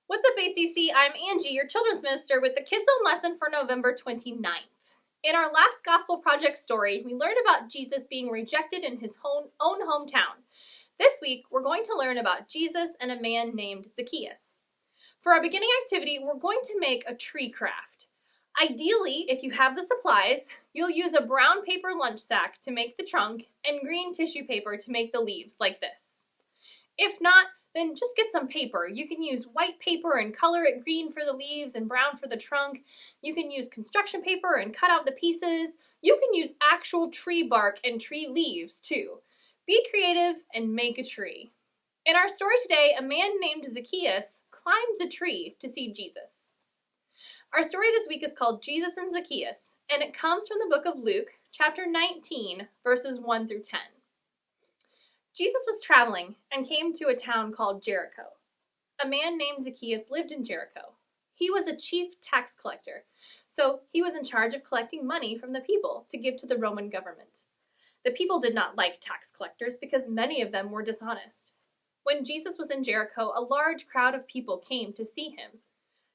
What's up, ACC? I'm Angie, your children's minister with the Kids Zone lesson for November 29th. In our last Gospel Project story, we learned about Jesus being rejected in his own hometown. This week, we're going to learn about Jesus and a man named Zacchaeus. For our beginning activity, we're going to make a tree craft. Ideally, if you have the supplies, you'll use a brown paper lunch sack to make the trunk and green tissue paper to make the leaves, like this. If not, then just get some paper. You can use white paper and color it green for the leaves and brown for the trunk. You can use construction paper and cut out the pieces. You can use actual tree bark and tree leaves too. Be creative and make a tree. In our story today, a man named Zacchaeus climbs a tree to see Jesus. Our story this week is called Jesus and Zacchaeus, and it comes from the book of Luke, chapter 19, verses 1 through 10. Jesus was traveling and came to a town called Jericho. A man named Zacchaeus lived in Jericho. He was a chief tax collector, so he was in charge of collecting money from the people to give to the Roman government. The people did not like tax collectors because many of them were dishonest. When Jesus was in Jericho, a large crowd of people came to see him.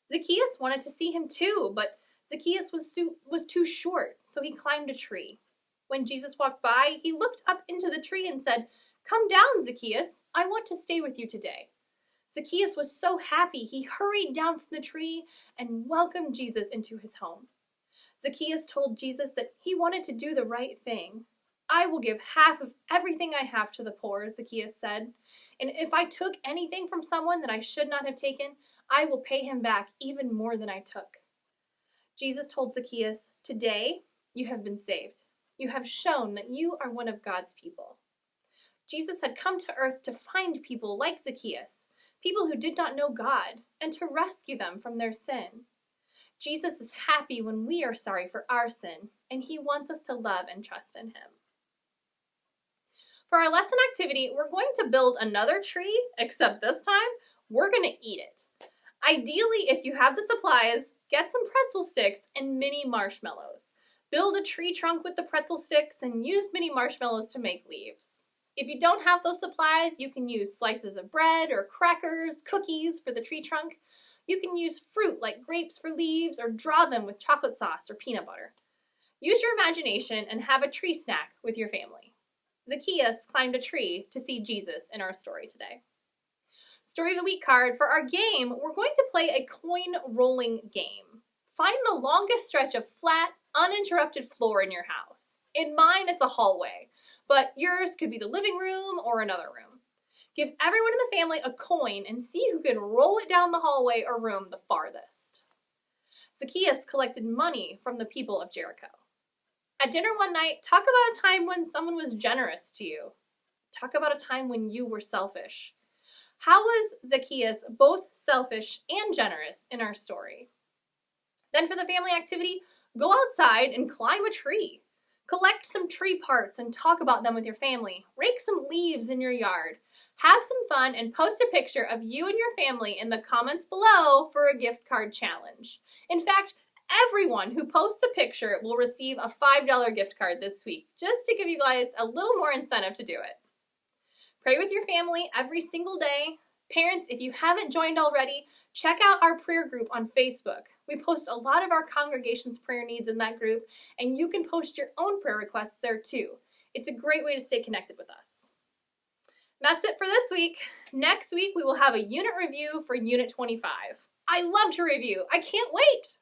Zacchaeus wanted to see him too, but Zacchaeus was too short, so he climbed a tree. When Jesus walked by, he looked up into the tree and said, "Come down, Zacchaeus. I want to stay with you today." Zacchaeus was so happy, he hurried down from the tree and welcomed Jesus into his home. Zacchaeus told Jesus that he wanted to do the right thing. "I will give half of everything I have to the poor," Zacchaeus said. "And if I took anything from someone that I should not have taken, I will pay him back even more than I took." Jesus told Zacchaeus, "Today you have been saved. You have shown that you are one of God's people." Jesus had come to earth to find people like Zacchaeus, people who did not know God, and to rescue them from their sin. Jesus is happy when we are sorry for our sin, and he wants us to love and trust in him. For our lesson activity, we're going to build another tree, except this time, we're going to eat it. Ideally, if you have the supplies, get some pretzel sticks and mini marshmallows. Build a tree trunk with the pretzel sticks and use mini marshmallows to make leaves. If you don't have those supplies, you can use slices of bread or crackers, cookies for the tree trunk. You can use fruit like grapes for leaves or draw them with chocolate sauce or peanut butter. Use your imagination and have a tree snack with your family. Zacchaeus climbed a tree to see Jesus in our story today. Story of the Week card. For our game, we're going to play a coin rolling game. Find the longest stretch of flat, uninterrupted floor in your house. In mine, it's a hallway, but yours could be the living room or another room. Give everyone in the family a coin and see who can roll it down the hallway or room the farthest. Zacchaeus collected money from the people of Jericho. At dinner one night, talk about a time when someone was generous to you. Talk about a time when you were selfish. How was Zacchaeus both selfish and generous in our story? Then for the family activity, go outside and climb a tree. Collect some tree parts and talk about them with your family. Rake some leaves in your yard. Have some fun and post a picture of you and your family in the comments below for a gift card challenge. In fact, everyone who posts a picture will receive a $5 gift card this week, just to give you guys a little more incentive to do it. Pray with your family every single day. Parents, if you haven't joined already, check out our prayer group on Facebook. We post a lot of our congregation's prayer needs in that group, and you can post your own prayer requests there too. It's a great way to stay connected with us. That's it for this week. Next week, we will have a unit review for Unit 25. I love to review. I can't wait.